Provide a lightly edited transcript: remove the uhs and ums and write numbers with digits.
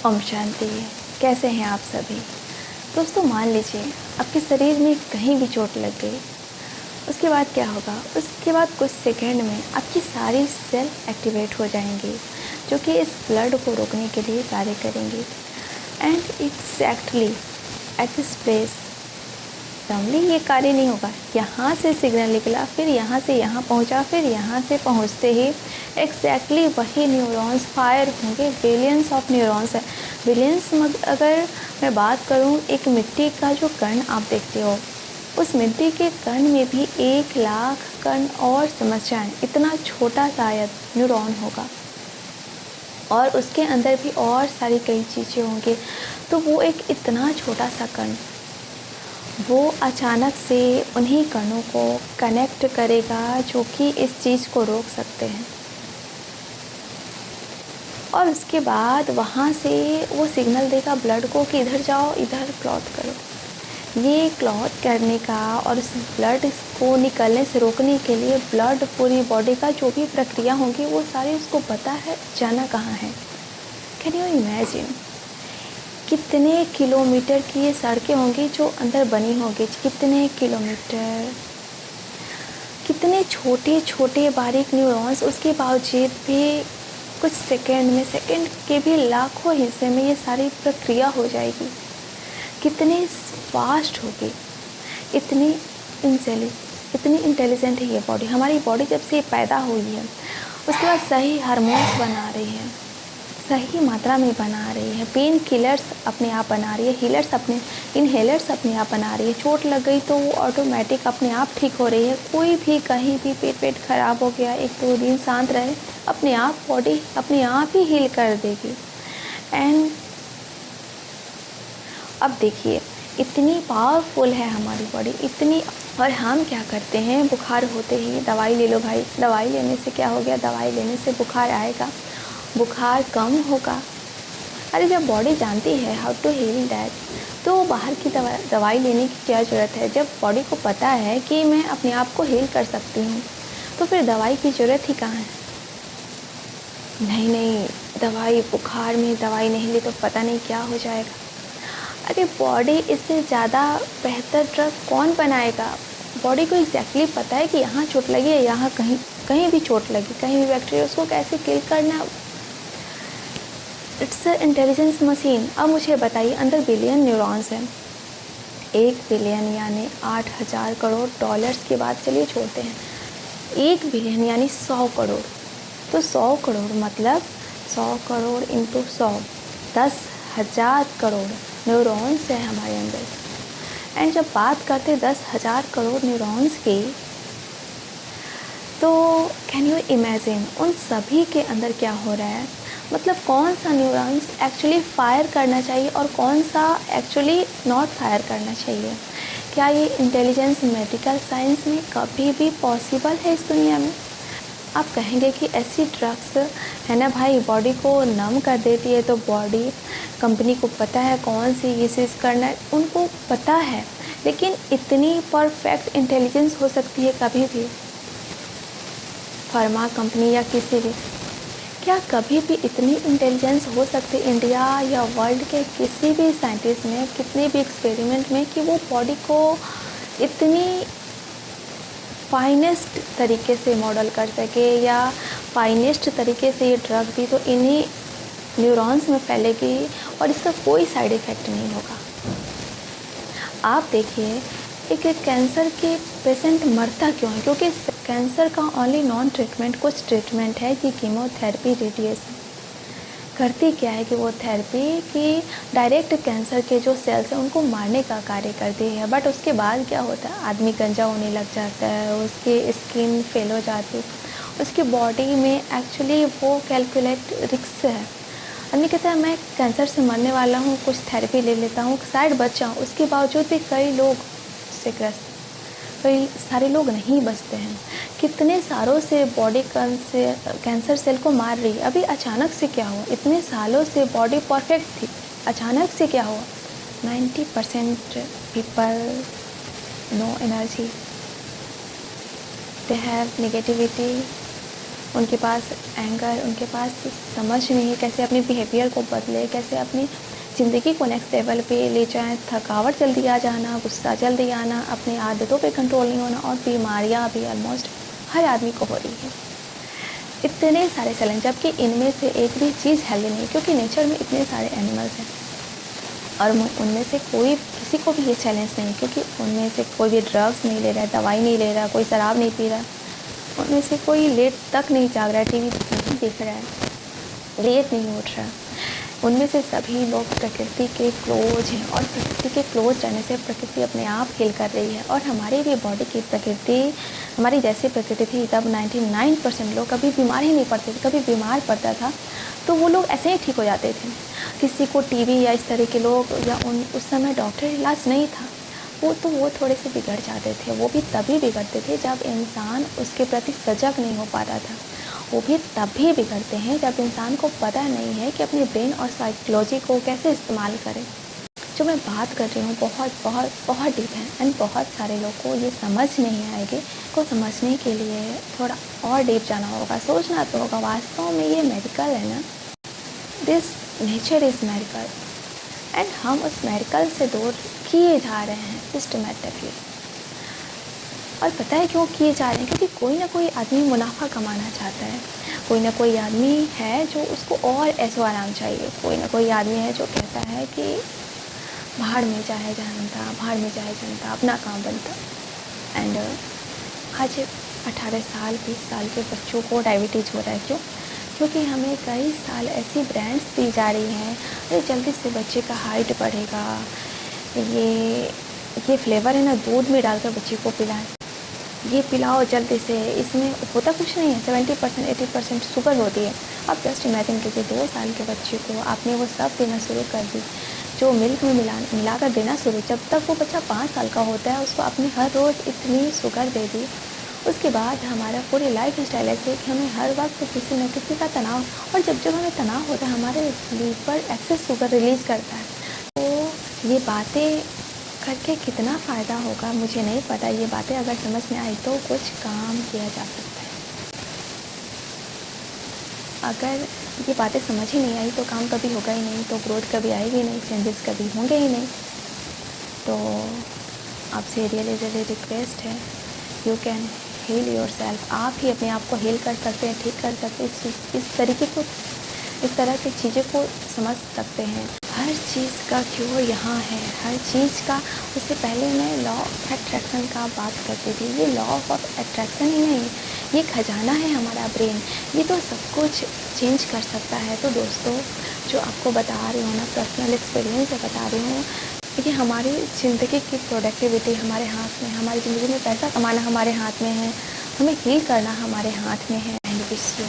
ओम शांति। कैसे हैं आप सभी दोस्तों। मान लीजिए आपके शरीर में कहीं भी चोट लग गई, उसके बाद क्या होगा? उसके बाद कुछ सेकंड में आपकी सारी सेल एक्टिवेट हो जाएंगी, जो कि इस ब्लड को रोकने के लिए कार्य करेंगी। And exactly at this place suddenly ये कार्य नहीं होगा। यहाँ से सिग्नल निकला, फिर यहाँ से यहाँ पहुँचा, फिर यहाँ से पहुँचते ही एग्जैक्टली वही न्यूरॉन्स फायर होंगे। बिलियंस ऑफ न्यूरॉन्स है। बिलियंस अगर मैं बात करूँ, एक मिट्टी का जो कण आप देखते हो, उस मिट्टी के कण में भी 1,00,000 कण और समझ जाएं, इतना छोटा शायद न्यूरॉन होगा, और उसके अंदर भी और सारी कई चीज़ें होंगी। तो वो एक इतना छोटा सा कण, वो अचानक से उन्हीं कणों को कनेक्ट करेगा जो कि इस चीज़ को रोक सकते हैं, और उसके बाद वहाँ से वो सिग्नल देगा ब्लड को कि इधर जाओ, इधर क्लॉट करो। ये क्लॉट करने का और उस ब्लड को निकलने से रोकने के लिए ब्लड पूरी बॉडी का जो भी प्रक्रिया होंगी वो सारी उसको पता है जाना कहाँ है। कैन यू इमेजिन कितने किलोमीटर की ये सड़कें होंगी जो अंदर बनी होंगी, कितने किलोमीटर, कितने छोटे छोटे बारीक न्यूरॉन्स। उसके बावजूद भी कुछ सेकंड में, सेकंड के भी लाखों हिस्से में ये सारी प्रक्रिया हो जाएगी। कितनी फास्ट होगी, इतनी इंटेलिजेंट है ये बॉडी। हमारी बॉडी जब से पैदा हुई है, उसके बाद सही हार्मोन्स बना रही है, सही मात्रा में बना रही है, पेन किलर्स अपने आप बना रही है, इनहेलर्स अपने आप बना रही है। चोट लग गई तो वो ऑटोमेटिक अपने आप ठीक हो रही है। कोई भी कहीं भी पेट खराब हो गया, 1-2 दिन शांत रहे, अपने आप बॉडी अपने आप ही हील कर देगी। एंड अब देखिए इतनी पावरफुल है हमारी बॉडी, इतनी। और हम क्या करते हैं, बुखार होते ही दवाई ले लो भाई। दवाई लेने से क्या हो गया? दवाई लेने से बुखार आएगा, बुखार कम होगा। अरे जब बॉडी जानती है हाउ टू हील दैट, तो बाहर की दवाई लेने की क्या ज़रूरत है? जब बॉडी को पता है कि मैं अपने आप को हील कर सकती हूँ, तो फिर दवाई की ज़रूरत ही कहाँ है? नहीं, दवाई, बुखार में दवाई नहीं ली तो पता नहीं क्या हो जाएगा। अरे बॉडी इससे ज़्यादा बेहतर ड्रग कौन बनाएगा? बॉडी को एग्जैक्टली पता है कि यहाँ चोट लगी है, यहाँ कहीं भी चोट लगी, कहीं भी बैक्टीरिया, उसको कैसे किल करना। It's a intelligence machine. अब मुझे बताइए, अंदर बिलियन न्यूरॉन्स हैं। 1 बिलियन यानी 8,000 करोड़ डॉलर्स की बात चलिए छोड़ते हैं। 1 बिलियन यानी 100 करोड़। तो 100 करोड़ मतलब 100 करोड़ इंटू 100, 10,000 करोड़ न्यूरॉन्स है हमारे अंदर। एंड जब बात करते 10,000 करोड़ न्यूरॉन्स की, तो कैन यू इमेजिन उन सभी के अंदर क्या हो रहा है? मतलब कौन सा न्यूरॉन्स एक्चुअली फायर करना चाहिए और कौन सा एक्चुअली नॉट फायर करना चाहिए? क्या ये इंटेलिजेंस मेडिकल साइंस में कभी भी पॉसिबल है इस दुनिया में? आप कहेंगे कि ऐसी ड्रग्स है ना भाई, बॉडी को नम कर देती है, तो बॉडी कंपनी को पता है कौन सी ये चीज़ करना है, उनको पता है। लेकिन इतनी परफेक्ट इंटेलिजेंस हो सकती है कभी भी फार्मा कंपनी या किसी भी? क्या कभी भी इतनी इंटेलिजेंस हो सकती है इंडिया या वर्ल्ड के किसी भी साइंटिस्ट में, कितने भी एक्सपेरिमेंट में, कि वो बॉडी को इतनी फाइनेस्ट तरीके से मॉडल कर सके, या फाइनेस्ट तरीके से ये ड्रग भी तो इन्हीं न्यूरॉन्स में फैलेगी और इसका कोई साइड इफ़ेक्ट नहीं होगा। आप देखिए एक कैंसर के पेशेंट मरता क्यों है? क्योंकि कैंसर का ओनली नॉन ट्रीटमेंट कुछ ट्रीटमेंट है कि कीमोथेरेपी, रेडिएशन। करती क्या है कि वो थेरेपी की डायरेक्ट कैंसर के जो सेल्स हैं उनको मारने का कार्य करती है। बट उसके बाद क्या होता है, आदमी गंजा होने लग जाता है, उसकी स्किन फेल हो जाती है, उसकी बॉडी में एक्चुअली वो कैलकुलेट रिस्क है। आदमी कहता है मैं कैंसर से मरने वाला हूँ, कुछ थेरेपी ले लेता हूँ, शायद बच जाऊँ। उसके बावजूद भी कई लोग उससे ग्रस्त, कई सारे लोग नहीं बचते हैं। कितने सालों से बॉडी कैंसर सेल को मार रही है, अभी अचानक से क्या हुआ? इतने सालों से बॉडी परफेक्ट थी, अचानक से क्या हुआ? 90% people know energy, they have negativity, उनके पास एंगर, उनके पास समझ नहीं है कैसे अपने बिहेवियर को बदले, कैसे अपनी ज़िंदगी को नेक्स्ट लेवल पे ले जाएं। थकावट जल्दी आ जाना, गुस्सा जल्दी आना, अपनी आदतों पे कंट्रोल नहीं होना, और बीमारियां भी ऑलमोस्ट हर आदमी को हो रही है। इतने सारे चैलेंज, जबकि इनमें से एक भी चीज़ हेल्दी नहीं, क्योंकि नेचर में इतने सारे एनिमल्स हैं और उनमें से कोई किसी को भी ये चैलेंज नहीं, क्योंकि उनमें से कोई भी ड्रग्स नहीं ले रहा है, दवाई नहीं ले रहा, कोई शराब नहीं पी रहा, उनमें से कोई लेट तक नहीं जाग रहा है, टीवी नहीं देख रहा है, लेट नहीं उठ रहा। उनमें से सभी लोग प्रकृति के क्लोज हैं, और प्रकृति के क्लोज रहने से प्रकृति अपने आप हील कर रही है। और हमारी भी बॉडी की प्रकृति हमारी जैसी प्रकृति थी तब 99% लोग कभी बीमार ही नहीं पड़ते थे। कभी बीमार पड़ता था तो वो लोग ऐसे ही ठीक हो जाते थे। किसी को टीबी या इस तरह के लोग, या उस समय डॉक्टर इलाज नहीं था, वो थोड़े से बिगड़ जाते थे। वो भी तभी बिगड़ते थे जब इंसान उसके प्रति सजग नहीं हो पाता था। वो भी तभी बिगड़ते हैं जब इंसान को पता नहीं है कि अपने ब्रेन और साइकोलॉजी को कैसे इस्तेमाल करें। जो मैं बात कर रही हूँ बहुत बहुत बहुत डीप है, एंड बहुत सारे लोगों को ये समझ नहीं आएगी। को समझने के लिए थोड़ा और डीप जाना होगा, सोचना तो होगा वास्तव में ये मेडिकल है ना। This nature is medical, and हम उस मेडिकल से दूर किए जा रहे हैं सिस्टमेटिकली। और पता है क्यों किए जा रहे हैं? क्योंकि कोई ना कोई आदमी मुनाफा कमाना चाहता है। कोई ना कोई आदमी है जो उसको और ऐसो आराम चाहिए। कोई ना कोई आदमी है जो कहता है कि भाड़ में चाहे जनता, भाड़ में चाहे जनता, अपना काम बनता। एंड आज 18 साल 20 साल के बच्चों को डायबिटीज़ हो रहा है। क्यों? क्योंकि हमें कई साल ऐसी ब्रांड्स दी जा रही हैं, अरे जल्दी से बच्चे का हाइट बढ़ेगा, ये फ्लेवर है ना, दूध में डालकर बच्चे को पिलाएं, ये पिलाओ जल्दी से। इसमें होता कुछ नहीं है, 70% 80% शुगर होती है। आप जस्ट इमेजिन कीजिए 2 साल के बच्चे को आपने वो सब देना शुरू कर दी, जो मिल्क में मिलाकर देना शुरू। जब तक वो बच्चा 5 साल का होता है उसको आपने हर रोज़ इतनी शुगर दे दी। उसके बाद हमारा पूरी लाइफ स्टाइल ऐसे कि हमें हर वक्त किसी न किसी का तनाव, और जब हमें तनाव होता है हमारे लीवर एक्सेस शुगर रिलीज़ करता है। तो ये बातें करके कितना फ़ायदा होगा मुझे नहीं पता। ये बातें अगर समझ में आई तो कुछ काम किया जा सकता है। अगर ये बातें समझ ही नहीं आई तो काम कभी होगा ही नहीं, तो ग्रोथ कभी आएगी नहीं, चेंजेस कभी होंगे ही नहीं। तो आपसे रियली रिक्वेस्ट है, you can heal yourself. आप ही अपने आप को हील कर सकते हैं, ठीक कर सकते हैं। इस तरह की चीज़ें को समझ सकते हैं। हर चीज़ का क्योर यहाँ है, हर चीज़ का। उससे पहले मैं लॉ ऑफ अट्रैक्शन का बात करती थी। ये लॉ ऑफ अट्रैक्शन ही नहीं, ये खजाना है हमारा ब्रेन, ये तो सब कुछ चेंज कर सकता है। तो दोस्तों, जो आपको बता रही हूँ ना, पर्सनल एक्सपीरियंस से बता रही हूँ, ये हमारी ज़िंदगी की प्रोडक्टिविटी हमारे हाथ में, हमारी ज़िंदगी में पैसा कमाना हमारे हाथ में है, हमें हील करना हमारे हाथ में है। And wish you